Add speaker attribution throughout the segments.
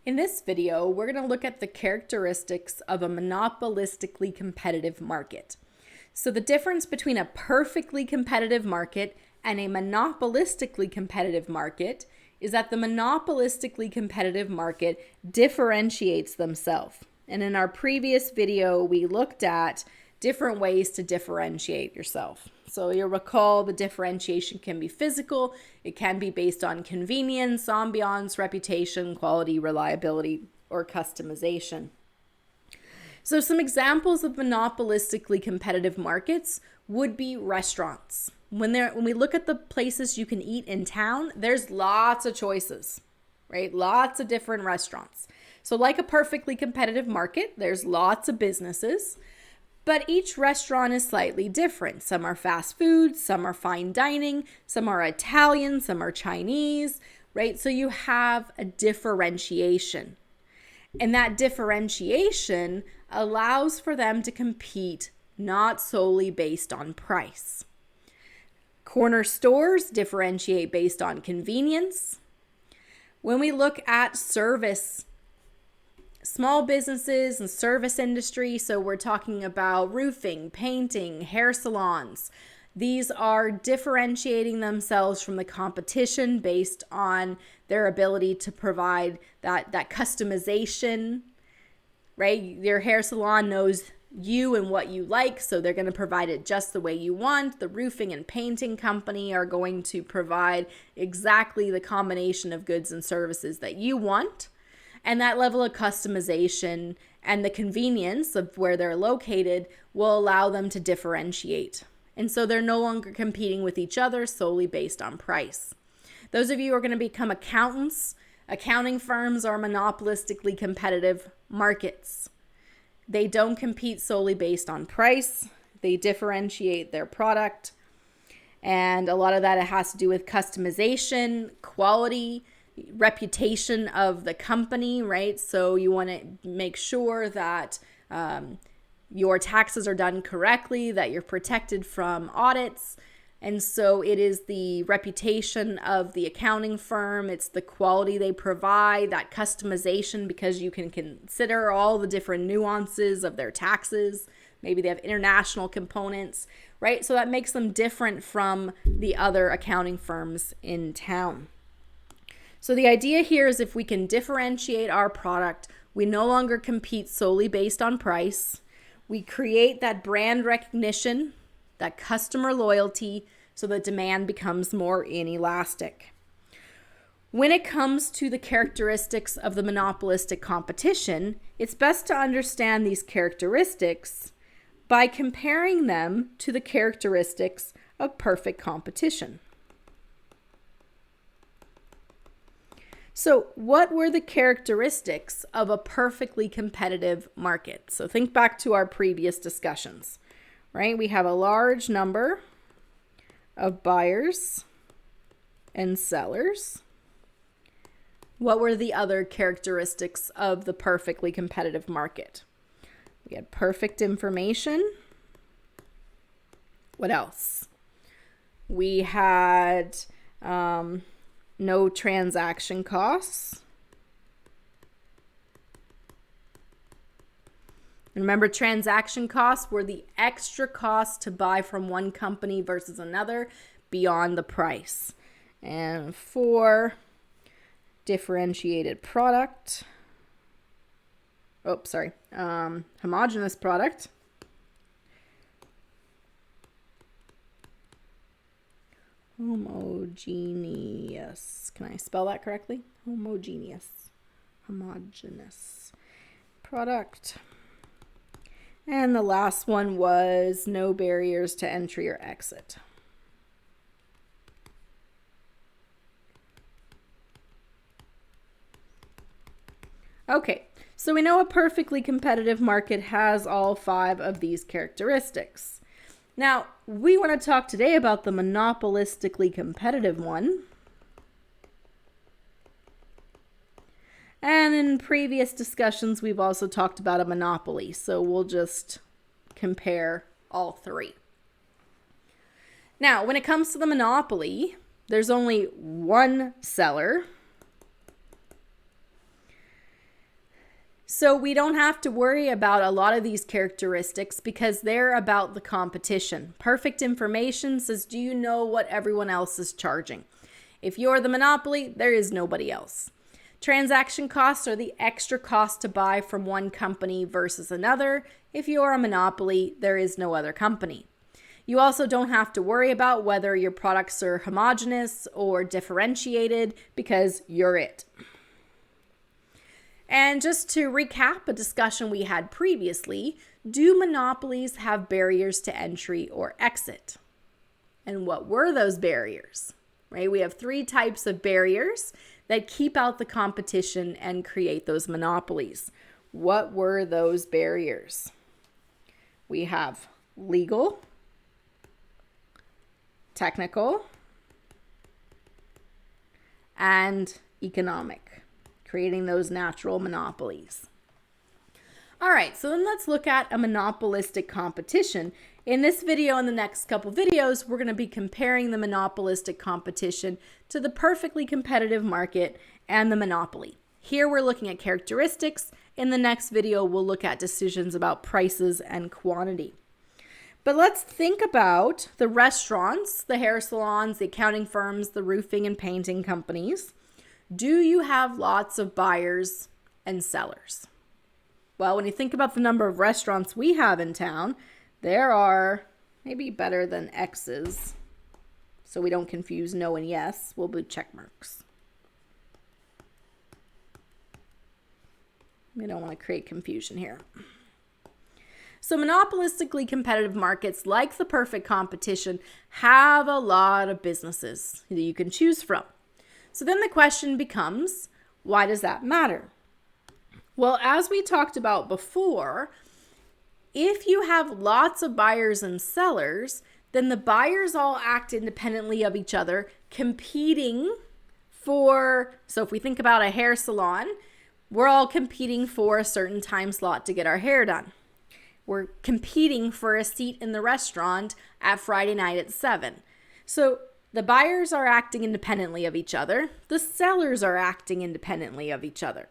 Speaker 1: In this video, we're going to look at the characteristics of a monopolistically competitive market. So the difference between a perfectly competitive market and a monopolistically competitive market is that the monopolistically competitive market differentiates themselves. And in our previous video, we looked at different ways to differentiate yourself. So you'll recall the differentiation can be physical, it can be based on convenience, ambiance, reputation, quality, reliability, or customization. So some examples of monopolistically competitive markets would be restaurants. When we look at the places you can eat in town, there's lots of choices, right? Lots of different restaurants. So like a perfectly competitive market, there's lots of businesses. But each restaurant is slightly different. Some are fast food, some are fine dining, some are Italian, some are Chinese, right? So you have a differentiation. And that differentiation allows for them to compete not solely based on price. Corner stores differentiate based on convenience. When we look at service, small businesses and service industry, so we're talking about roofing, painting, hair salons. These are differentiating themselves from the competition based on their ability to provide that customization, right? Your hair salon knows you and what you like, so they're going to provide it just the way you want. The roofing and painting company are going to provide exactly the combination of goods and services that you want. And that level of customization and the convenience of where they're located will allow them to differentiate. And so they're no longer competing with each other solely based on price. Those of you who are going to become accountants, accounting firms are monopolistically competitive markets. They don't compete solely based on price. They differentiate their product. And a lot of that has to do with customization, quality, reputation of the company, right? So you want to make sure that your taxes are done correctly, that you're protected from audits. And so it is the reputation of the accounting firm. It's the quality they provide, that customization, because you can consider all the different nuances of their taxes. Maybe they have international components, right? So that makes them different from the other accounting firms in town. So the idea here is if we can differentiate our product, we no longer compete solely based on price. We create that brand recognition, that customer loyalty, so that demand becomes more inelastic. When it comes to the characteristics of the monopolistic competition, it's best to understand these characteristics by comparing them to the characteristics of perfect competition. So what were the characteristics of a perfectly competitive market? So think back to our previous discussions, right? We have a large number of buyers and sellers. What were the other characteristics of the perfectly competitive market? We had perfect information. What else? We had no transaction costs. And remember, transaction costs were the extra cost to buy from one company versus another beyond the price. And 4, differentiated product. Homogeneous product. Homogeneous. Can I spell that correctly? Homogeneous product. And the last one was no barriers to entry or exit. Okay, so we know a perfectly competitive market has all 5 of these characteristics. Now, we want to talk today about the monopolistically competitive one. And in previous discussions, we've also talked about a monopoly. So we'll just compare all 3. Now, when it comes to the monopoly, there's only one seller So we don't have to worry about a lot of these characteristics because they're about the competition. Perfect information says, do you know what everyone else is charging? If you're the monopoly, there is nobody else. Transaction costs are the extra cost to buy from one company versus another. If you're a monopoly, there is no other company. You also don't have to worry about whether your products are homogeneous or differentiated because you're it. And just to recap a discussion we had previously, do monopolies have barriers to entry or exit? And what were those barriers? Right? We have 3 types of barriers that keep out the competition and create those monopolies. What were those barriers? We have legal, technical, and economic, creating those natural monopolies. All right, so then let's look at a monopolistic competition. In this video and the next couple videos, we're going to be comparing the monopolistic competition to the perfectly competitive market and the monopoly. Here we're looking at characteristics. In the next video, we'll look at decisions about prices and quantity. But let's think about the restaurants, the hair salons, the accounting firms, the roofing and painting companies. Do you have lots of buyers and sellers? Well, when you think about the number of restaurants we have in town, there are maybe better than X's, so we don't confuse no and yes. We'll do check marks. We don't want to create confusion here. So monopolistically competitive markets, like the perfect competition, have a lot of businesses that you can choose from. So then the question becomes, why does that matter? Well, as we talked about before, if you have lots of buyers and sellers, then the buyers all act independently of each other, competing for, so if we think about a hair salon, we're all competing for a certain time slot to get our hair done. We're competing for a seat in the restaurant at Friday night at 7. So the buyers are acting independently of each other. The sellers are acting independently of each other.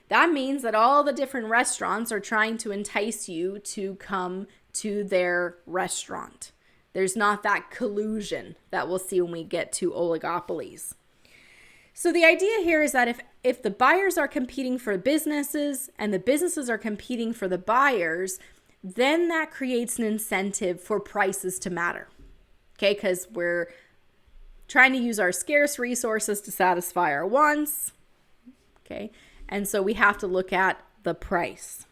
Speaker 1: That means that all the different restaurants are trying to entice you to come to their restaurant. There's not that collusion that we'll see when we get to oligopolies. So the idea here is that if the buyers are competing for businesses and the businesses are competing for the buyers, then that creates an incentive for prices to matter. Okay, because we're trying to use our scarce resources to satisfy our wants. Okay. And so we have to look at the price.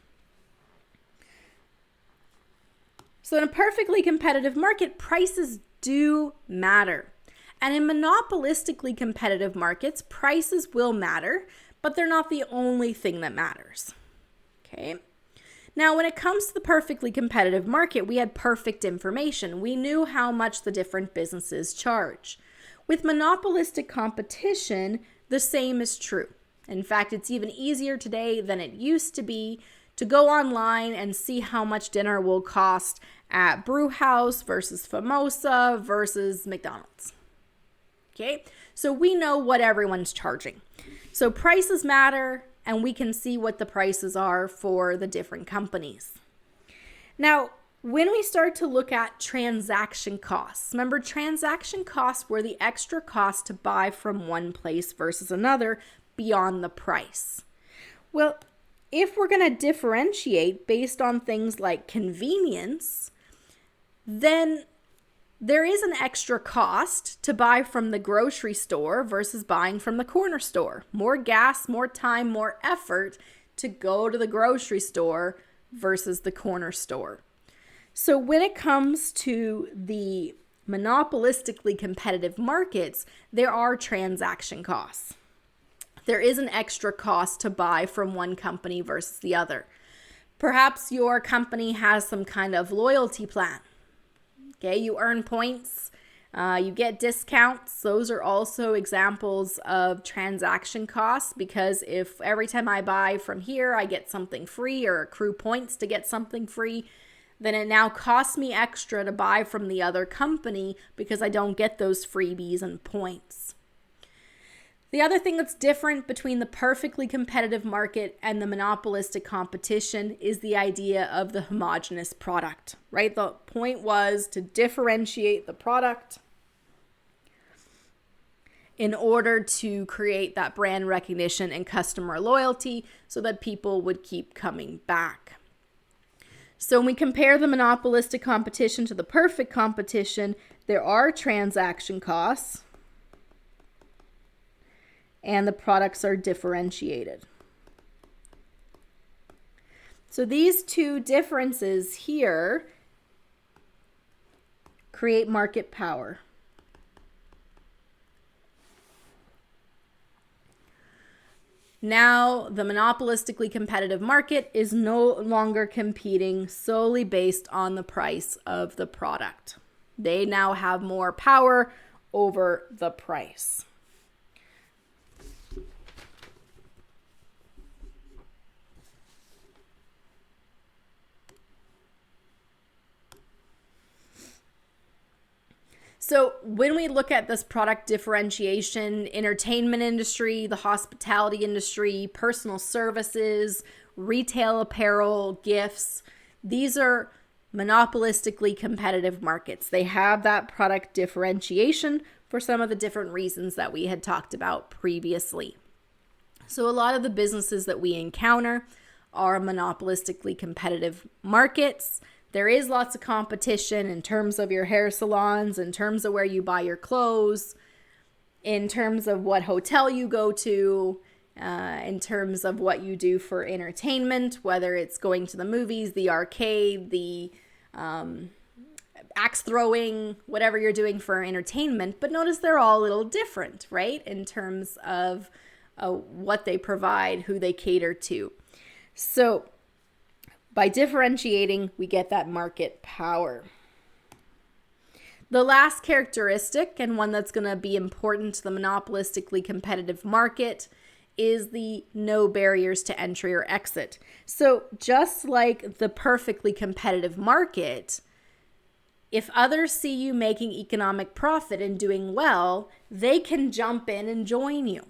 Speaker 1: So in a perfectly competitive market, prices do matter. And in monopolistically competitive markets, prices will matter, but they're not the only thing that matters. Okay. Now, when it comes to the perfectly competitive market, we had perfect information. We knew how much the different businesses charge. With monopolistic competition, the same is true. In fact, it's even easier today than it used to be to go online and see how much dinner will cost at Brew House versus Famosa versus McDonald's. Okay, so we know what everyone's charging. So prices matter, and we can see what the prices are for the different companies. Now, when we start to look at transaction costs, remember transaction costs were the extra cost to buy from one place versus another beyond the price. Well, if we're going to differentiate based on things like convenience, then there is an extra cost to buy from the grocery store versus buying from the corner store. More gas, more time, more effort to go to the grocery store versus the corner store. So when it comes to the monopolistically competitive markets, there are transaction costs. There is an extra cost to buy from one company versus the other. Perhaps your company has some kind of loyalty plan. Okay, you earn points, you get discounts. Those are also examples of transaction costs, because if every time I buy from here, I get something free or accrue points to get something free, then it now costs me extra to buy from the other company because I don't get those freebies and points. The other thing that's different between the perfectly competitive market and the monopolistic competition is the idea of the homogeneous product, right? The point was to differentiate the product in order to create that brand recognition and customer loyalty so that people would keep coming back. So when we compare the monopolistic competition to the perfect competition, there are transaction costs and the products are differentiated. So these two differences here create market power. Now, the monopolistically competitive market is no longer competing solely based on the price of the product. They now have more power over the price. So when we look at this product differentiation, entertainment industry, the hospitality industry, personal services, retail apparel, gifts, these are monopolistically competitive markets. They have that product differentiation for some of the different reasons that we had talked about previously. So a lot of the businesses that we encounter are monopolistically competitive markets. There is lots of competition in terms of your hair salons, in terms of where you buy your clothes, in terms of what hotel you go to, in terms of what you do for entertainment, whether it's going to the movies, the arcade, the axe throwing, whatever you're doing for entertainment. But notice they're all a little different, right? In terms of what they provide, who they cater to. So by differentiating, we get that market power. The last characteristic, and one that's going to be important to the monopolistically competitive market, is the no barriers to entry or exit. So just like the perfectly competitive market, if others see you making economic profit and doing well, they can jump in and join you.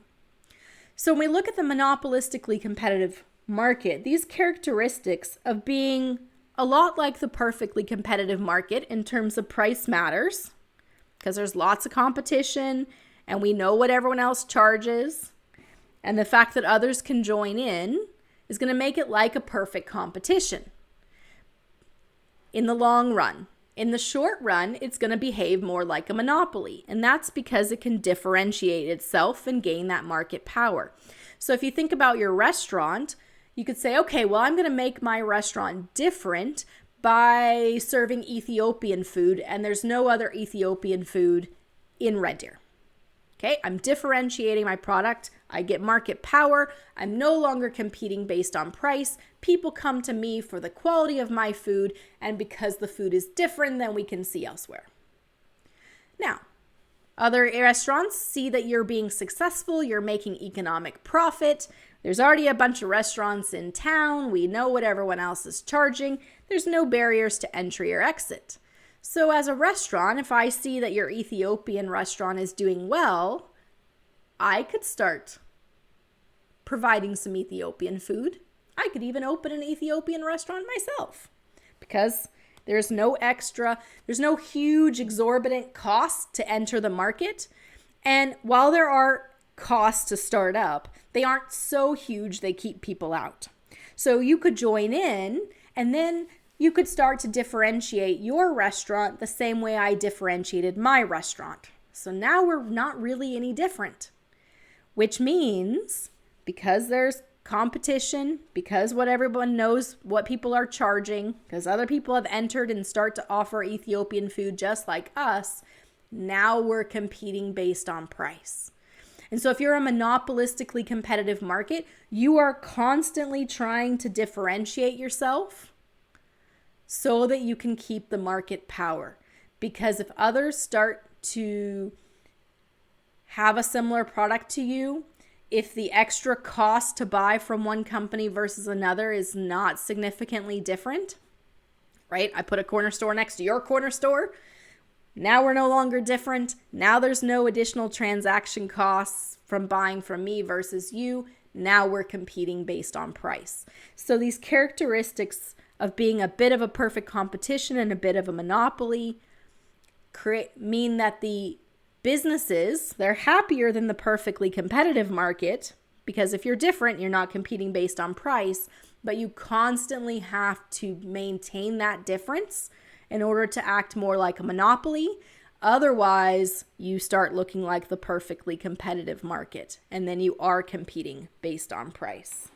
Speaker 1: So when we look at the monopolistically competitive market, these characteristics of being a lot like the perfectly competitive market in terms of price matters, because there's lots of competition and we know what everyone else charges, and the fact that others can join in is going to make it like a perfect competition in the long run. In the short run, it's going to behave more like a monopoly, and that's because it can differentiate itself and gain that market power. So if you think about your restaurant, you could say, okay, well, I'm going to make my restaurant different by serving Ethiopian food, and there's no other Ethiopian food in Red Deer. Okay, I'm differentiating my product. I get market power. I'm no longer competing based on price. People come to me for the quality of my food, and because the food is different than we can see elsewhere. Now, other restaurants see that you're being successful, you're making economic profit. There's already a bunch of restaurants in town. We know what everyone else is charging. There's no barriers to entry or exit. So as a restaurant, if I see that your Ethiopian restaurant is doing well, I could start providing some Ethiopian food. I could even open an Ethiopian restaurant myself because there's no huge exorbitant cost to enter the market. And while there are costs to start up, they aren't so huge they keep people out. So you could join in, and then you could start to differentiate your restaurant the same way I differentiated my restaurant. So now we're not really any different, which means because there's competition, because what everyone knows what people are charging, because other people have entered and start to offer Ethiopian food just like us, now we're competing based on price. And so if you're a monopolistically competitive market, you are constantly trying to differentiate yourself so that you can keep the market power. Because if others start to have a similar product to you, if the extra cost to buy from one company versus another is not significantly different, right? I put a corner store next to your corner store. Now we're no longer different. Now there's no additional transaction costs from buying from me versus you. Now we're competing based on price. So these characteristics of being a bit of a perfect competition and a bit of a monopoly mean that the businesses, they're happier than the perfectly competitive market, because if you're different, you're not competing based on price, but you constantly have to maintain that difference in order to act more like a monopoly. Otherwise, you start looking like the perfectly competitive market, and then you are competing based on price.